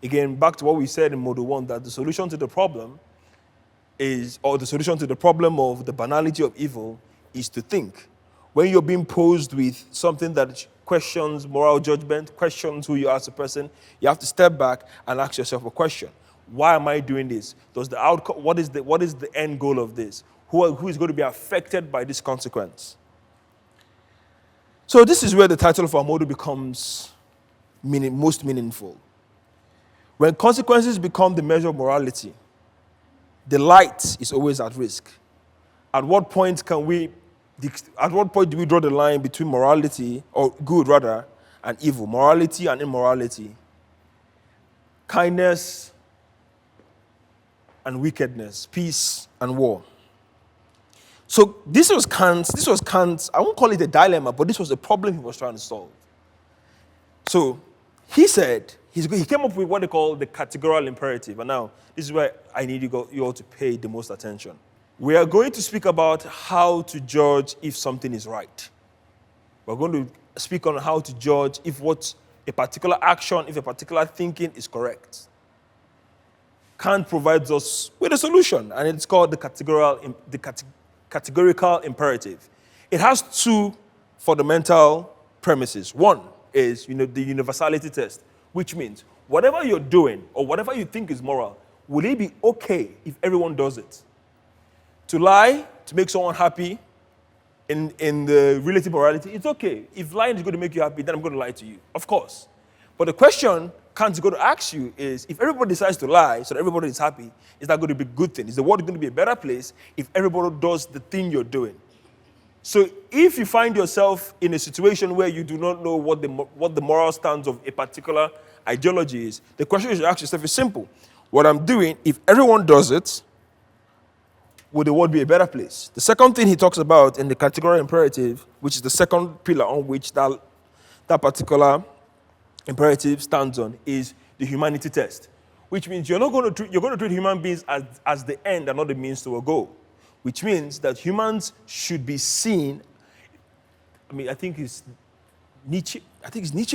Again, back to what we said in Module 1, that the solution to the problem the solution to the problem of the banality of evil is to think. When you're being posed with something that questions moral judgment, questions who you are as a person, you have to step back and ask yourself a question. Why am I doing this? Does the outcome, what is the end goal of this? Who is going to be affected by this consequence? So this is where the title of our module becomes most meaningful. When consequences become the measure of morality, the light is always at risk. At what point do we draw the line between morality, or good rather, and evil? Morality and immorality. Kindness and wickedness. Peace and war. So this was Kant's, I won't call it a dilemma, but this was a problem he was trying to solve. So he said, he came up with what they call the categorical imperative. And now, this is where I need you all to pay the most attention. We are going to speak about how to judge if something is right. We're going to speak on how to judge if a particular action, if a particular thinking is correct. Kant provides us with a solution, and it's called the categorical imperative. It has two fundamental premises. One is, the universality test, which means whatever you're doing or whatever you think is moral, will it be okay if everyone does it? To lie, to make someone happy, in the relative morality, it's okay. If lying is going to make you happy, then I'm going to lie to you. Of course. But the question Kant's going to ask you is, if everybody decides to lie so that everybody is happy, is that going to be a good thing? Is the world going to be a better place if everybody does the thing you're doing? So if you find yourself in a situation where you do not know what the moral stance of a particular ideology is, the question you should ask yourself is simple. What I'm doing, if everyone does it, would the world be a better place? The second thing he talks about in the categorical imperative, which is the second pillar on which that particular imperative stands on, is the humanity test, which means you're going to treat human beings as the end and not the means to a goal. Which means that humans should be seen. I think it's Nietzsche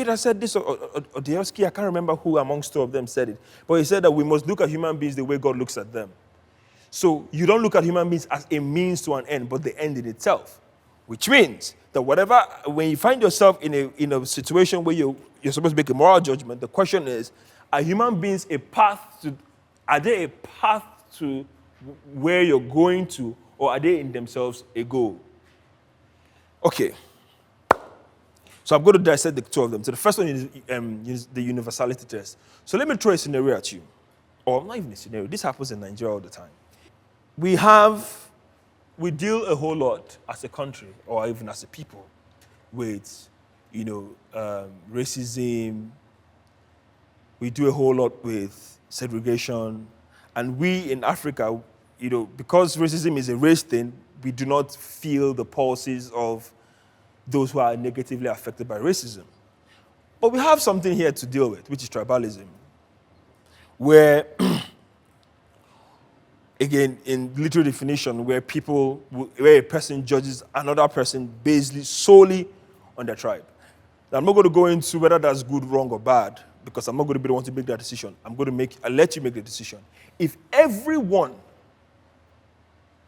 that said this, or Dostoevsky, I can't remember who amongst two of them said it. But he said that we must look at human beings the way God looks at them. So you don't look at human beings as a means to an end, but the end in itself. Which means that when you find yourself in a situation where you're supposed to make a moral judgment, the question is, are human beings are they a path to where you're going to, or are they in themselves a goal? Okay. So I'm going to dissect the two of them. So the first one is the universality test. So let me throw a scenario at you. Or not even a scenario. This happens in Nigeria all the time. We deal a whole lot as a country, or even as a people, with, racism. We do a whole lot with segregation. And we in Africa, because racism is a race thing, we do not feel the pulses of those who are negatively affected by racism. But we have something here to deal with, which is tribalism, where, again, in literal definition, where a person judges another person based solely on their tribe. Now, I'm not going to go into whether that's good, wrong, or bad, because I'm not going to be the one to make that decision. I'll let you make the decision. If everyone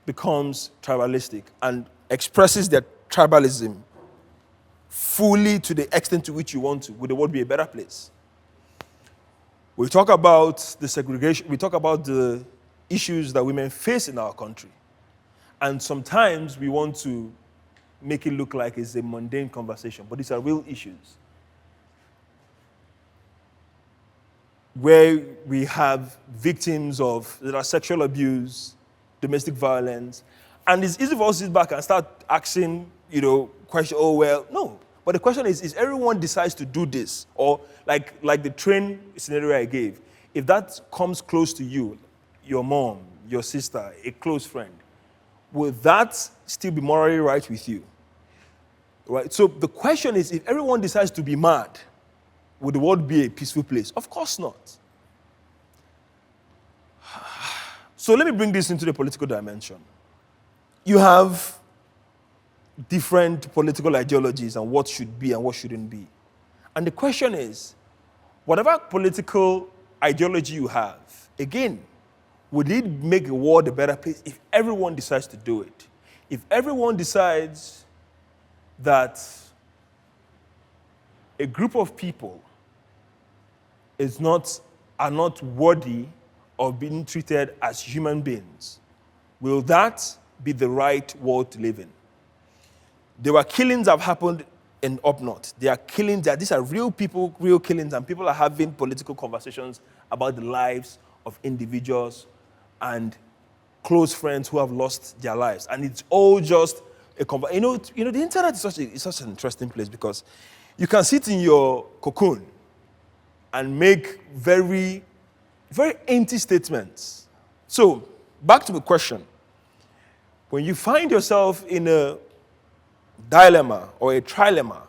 becomes tribalistic and expresses their tribalism fully to the extent to which you want to, would the world be a better place? We talk about the segregation, we talk about the issues that women face in our country. And sometimes we want to make it look like it's a mundane conversation, but these are real issues. Where we have victims of sexual abuse, domestic violence, and it's easy for us to sit back and start asking, question, no. But the question is everyone decides to do this, or like the train scenario I gave, if that comes close to you, your mom, your sister, a close friend, will that still be morally right with you? Right? So the question is, if everyone decides to be mad, would the world be a peaceful place? Of course not. So let me bring this into the political dimension. You have different political ideologies and what should be and what shouldn't be. And the question is, whatever political ideology you have, again, would it make the world a better place if everyone decides to do it? If everyone decides that a group of people are not worthy of being treated as human beings, will that be the right world to live in? There were killings that have happened in up north. There are killings these are real people, real killings, and people are having political conversations about the lives of individuals and close friends who have lost their lives. And it's all just a the internet is such an interesting place because you can sit in your cocoon and make very, very empty statements. So, back to the question. When you find yourself in a dilemma or a trilemma,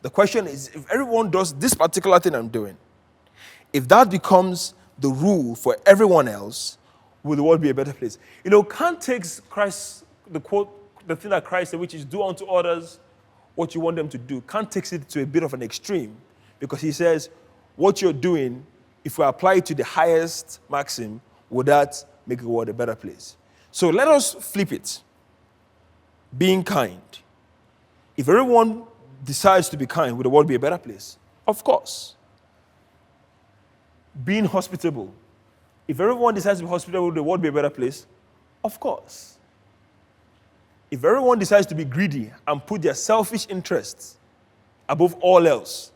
the question is, if everyone does this particular thing I'm doing, if that becomes the rule for everyone else, will the world be a better place? Kant takes Christ, the thing that Christ said, which is do unto others what you want them to do. Kant takes it to a bit of an extreme because he says, what you're doing, if we apply it to the highest maxim, would that make the world a better place? So let us flip it. Being kind. If everyone decides to be kind, would the world be a better place? Of course. Being hospitable. If everyone decides to be hospitable, would the world be a better place? Of course. If everyone decides to be greedy and put their selfish interests above all else,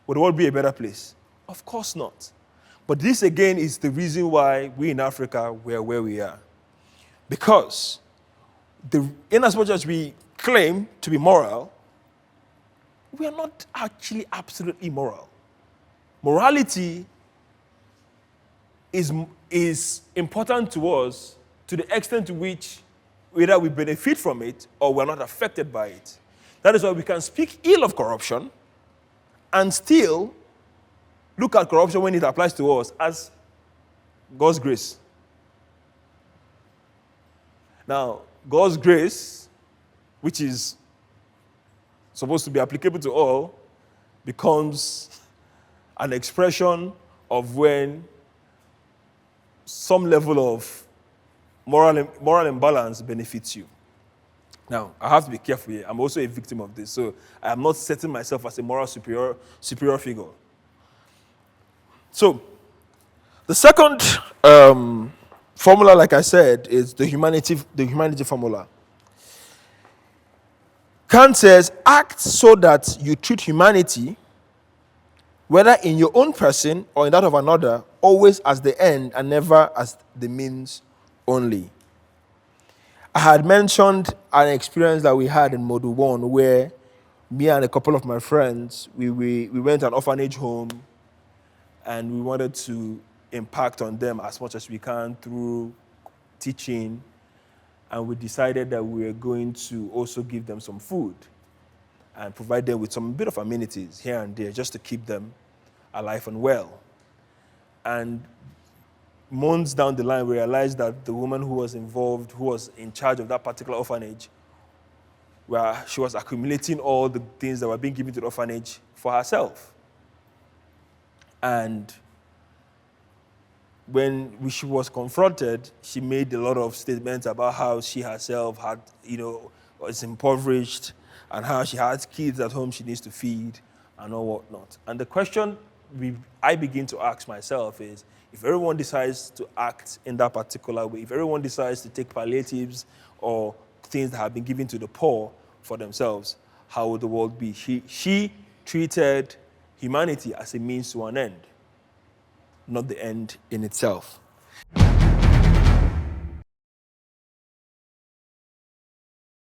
would the world be a better place? Of course not. But this again is the reason why we in Africa were where we are. Because in as much as we claim to be moral, we are not actually absolutely moral. Morality is important to us to the extent to which either we benefit from it or we're not affected by it. That is why we can speak ill of corruption and still look at corruption when it applies to us as God's grace. Now, God's grace, which is supposed to be applicable to all, becomes an expression of when some level of moral imbalance benefits you. Now, I have to be careful here. I'm also a victim of this, so I am not setting myself as a moral superior figure. So, the second formula, like I said, is the humanity formula. Kant says, act so that you treat humanity, whether in your own person or in that of another, always as the end and never as the means only. I had mentioned an experience that we had in Module 1 where me and a couple of my friends, we went to an orphanage home and we wanted to impact on them as much as we can through teaching, and we decided that we were going to also give them some food and provide them with some bit of amenities here and there just to keep them alive and well. And months down the line, we realized that the woman who was involved, who was in charge of that particular orphanage, where she was accumulating all the things that were being given to the orphanage for herself. And when she was confronted, she made a lot of statements about how she herself had, was impoverished and how she has kids at home she needs to feed and all whatnot. And the question I begin to ask myself is, if everyone decides to act in that particular way, if everyone decides to take palliatives or things that have been given to the poor for themselves, how would the world be? She treated humanity as a means to an end, not the end in itself.